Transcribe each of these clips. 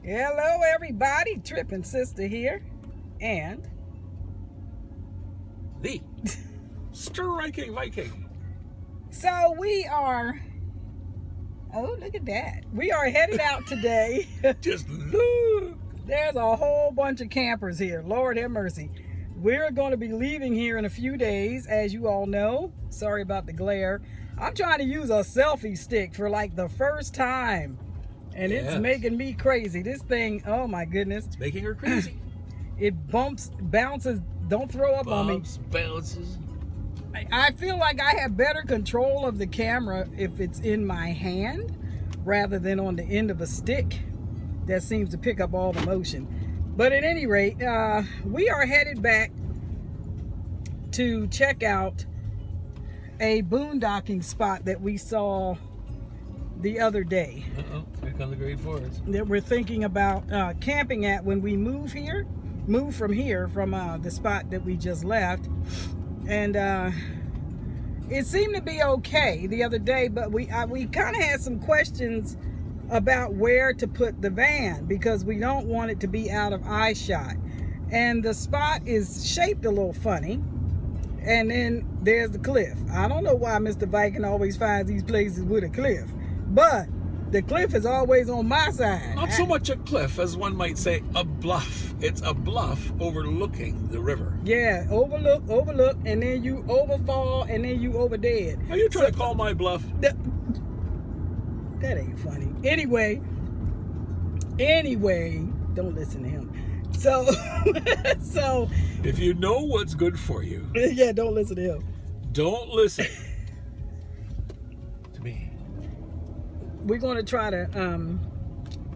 Hello everybody, Trippin' Sister here, and the Striking Viking. So we are, oh look at that, we are headed out today. Just look. There's a whole bunch of campers here, Lord have mercy. We're going to be leaving here in a few days, as you all know. Sorry about the glare. I'm trying to use a selfie stick for like the first time. And It's making me crazy. This thing, oh my goodness. It's making her crazy. It bumps, bounces, don't throw up on me. Bumps, bounces. I feel like I have better control of the camera if it's in my hand rather than on the end of a stick that seems to pick up all the motion. But at any rate, we are headed back to check out a boondocking spot that we saw the other day. Here come the great forest. That we're thinking about camping at when we move from here, from the spot that we just left. And it seemed to be okay the other day, but we kind of had some questions about where to put the van because we don't want it to be out of eye shot. And the spot is shaped a little funny. And then there's the cliff. I don't know why Mr. Viking always finds these places with a cliff, but the cliff is always on my side. Not so much a cliff as one might say a bluff. It's a bluff overlooking the river. Yeah, overlook, and then you overfall, and then you over dead. Are you trying to call my bluff? That ain't funny. Anyway, don't listen to him. So, if you know what's good for you, yeah, don't listen to him. Don't listen to me. We're going to try to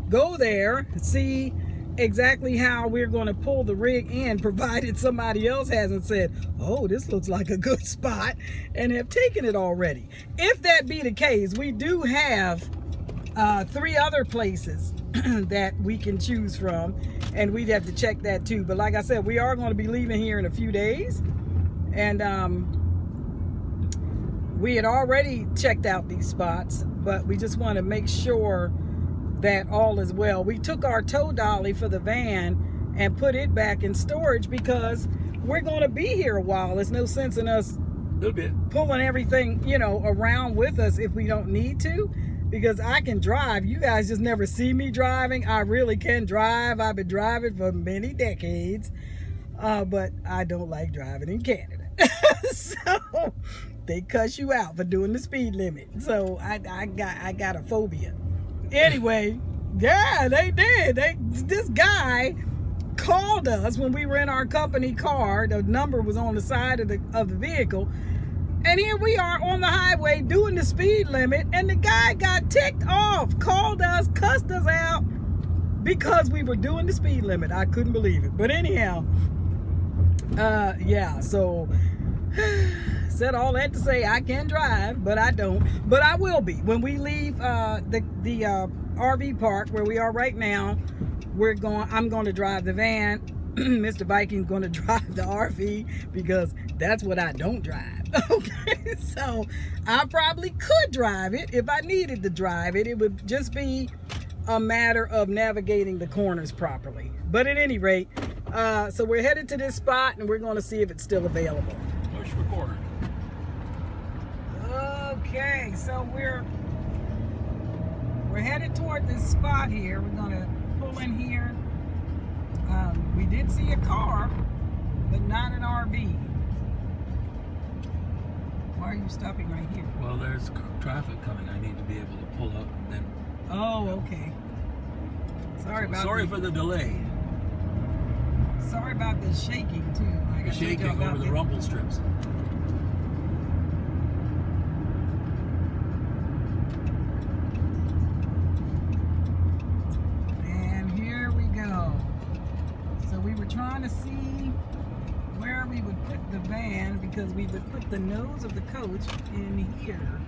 go there, see exactly how we're going to pull the rig in, provided somebody else hasn't said, oh, this looks like a good spot, and have taken it already. If that be the case, we do have 3 other places that we can choose from, and we'd have to check that too. But like I said, we are going to be leaving here in a few days, and we had already checked out these spots, but we just want to make sure that all is well. We took our tow dolly for the van and put it back in storage because we're going to be here a while. There's no sense in us pulling everything, around with us if we don't need to, because I can drive. You guys just never see me driving. I really can drive. I've been driving for many decades, but I don't like driving in Canada. So they cuss you out for doing the speed limit. So I got a phobia. Anyway, yeah, they did. This guy called us when we were in our company car. The number was on the side of the vehicle. And here we are on the highway doing the speed limit, and the guy got ticked off, called us, cussed us out because we were doing the speed limit. I couldn't believe it. But anyhow, yeah, so said all that to say I can drive, but I don't. But I will be when we leave the RV park where we are right now. I'm going to drive the van. Mr. Viking's going to drive the RV because that's what I don't drive. Okay, so I probably could drive it if I needed to drive it. It would just be a matter of navigating the corners properly. But at any rate, so we're headed to this spot and we're going to see if it's still available. Push record. Okay, so we're headed toward this spot here. We're going to pull in here. We did see a car, but not an RV. Why are you stopping right here? Well, there's traffic coming. I need to be able to pull up and then. Oh, okay. Sorry for the delay. Sorry about the shaking too. You're shaking over the rumble strips. And here we go. So we were trying to see where we would put the van because we would put the nose of the coach in here.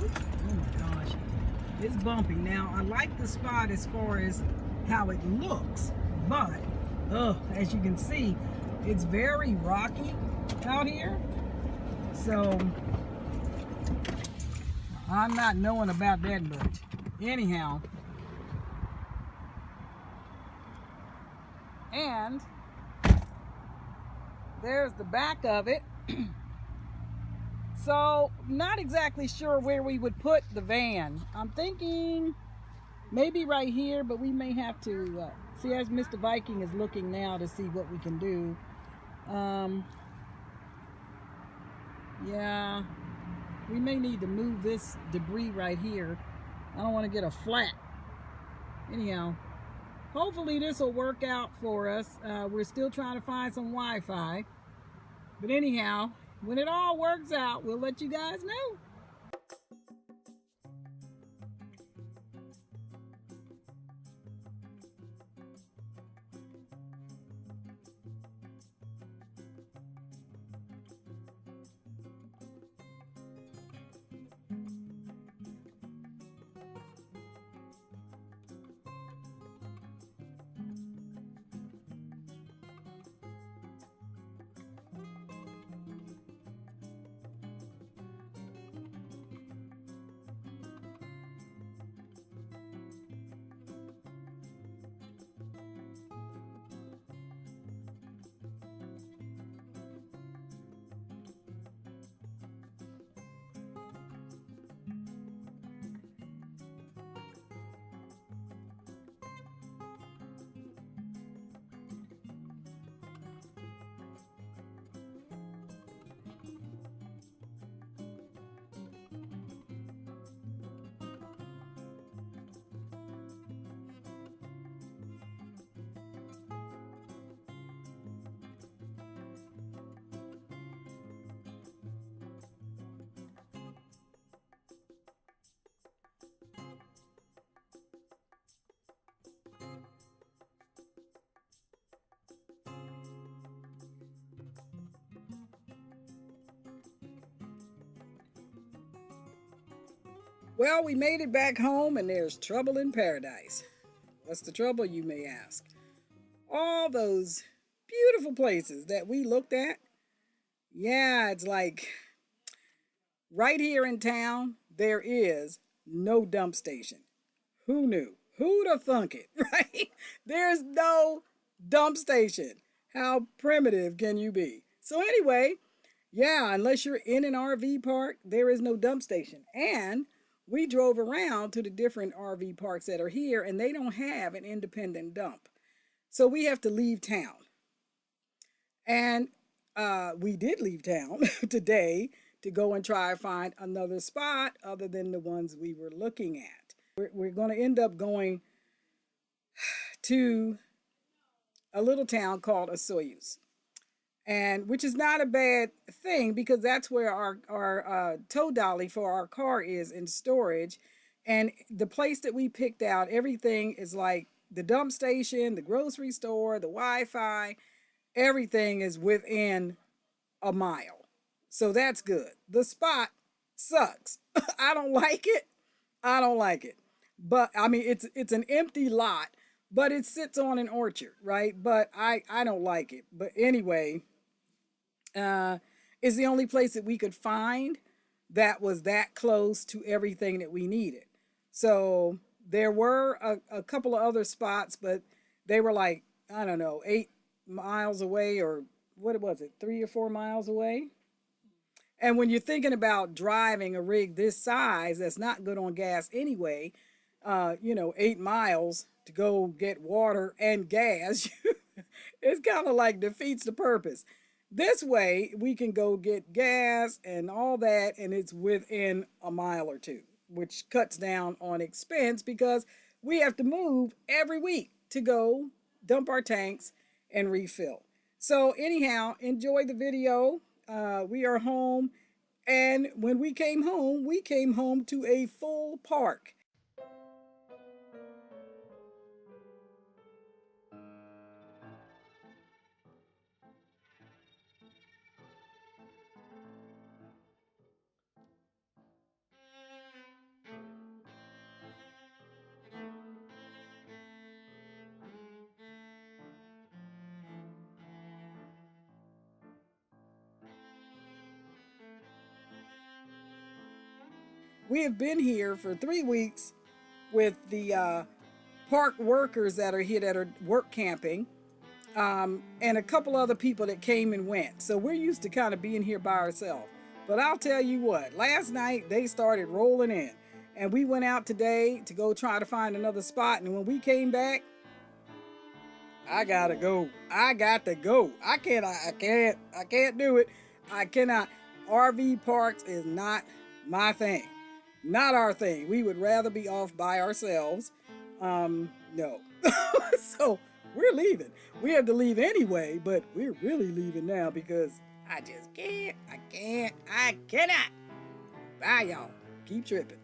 Oh my gosh. It's bumpy. Now, I like the spot as far as how it looks, but as you can see, it's very rocky out here. So I'm not knowing about that much. Anyhow, and there's the back of it. So not exactly sure where we would put the van. I'm thinking maybe right here, but we may have to see, as Mr. Viking is looking now to see what we can do. Yeah, we may need to move this debris right here. I don't want to get a flat. Anyhow, hopefully this will work out for us. We're still trying to find some Wi-Fi. But anyhow, when it all works out, we'll let you guys know. Well, we made it back home and there's trouble in paradise. What's the trouble, you may ask? All those beautiful places that we looked at. Yeah, it's like right here in town, there is no dump station. Who knew? Who'd have thunk it, right? There's no dump station. How primitive can you be? So anyway, yeah, unless you're in an RV park, there is no dump station. And we drove around to the different RV parks that are here, and they don't have an independent dump. So we have to leave town. And we did leave town today to go and try to find another spot other than the ones we were looking at. We're going to end up going to a little town called Osoyuz, and which is not a bad thing because that's where our tow dolly for our car is in storage. And the place that we picked out, everything is like the dump station, the grocery store, the Wi-Fi, everything is within a mile. So that's good. The spot sucks. I don't like it. I don't like it. But I mean, it's an empty lot, but it sits on an orchard, right? But I don't like it. But anyway, it's the only place that we could find that was that close to everything that we needed. So there were a couple of other spots, but they were like, I don't know, 8 miles away, or what was it, 3 or 4 miles away? And when you're thinking about driving a rig this size that's not good on gas anyway, 8 miles to go get water and gas, it's kind of like defeats the purpose. This way, we can go get gas and all that, and it's within a mile or two, which cuts down on expense because we have to move every week to go dump our tanks and refill. So anyhow, enjoy the video. We are home, and when we came home to a full park. We have been here for 3 weeks with the park workers that are here that are work camping, and a couple other people that came and went. So we're used to kind of being here by ourselves. But I'll tell you what, last night they started rolling in. And we went out today to go try to find another spot. And when we came back, I gotta go. I got to go. I can't do it. I cannot. RV parks is not my thing. Not our thing. We would rather be off by ourselves. No. So we're leaving. We had to leave anyway, but we're really leaving now because I just can't. I cannot. Bye, y'all. Keep tripping.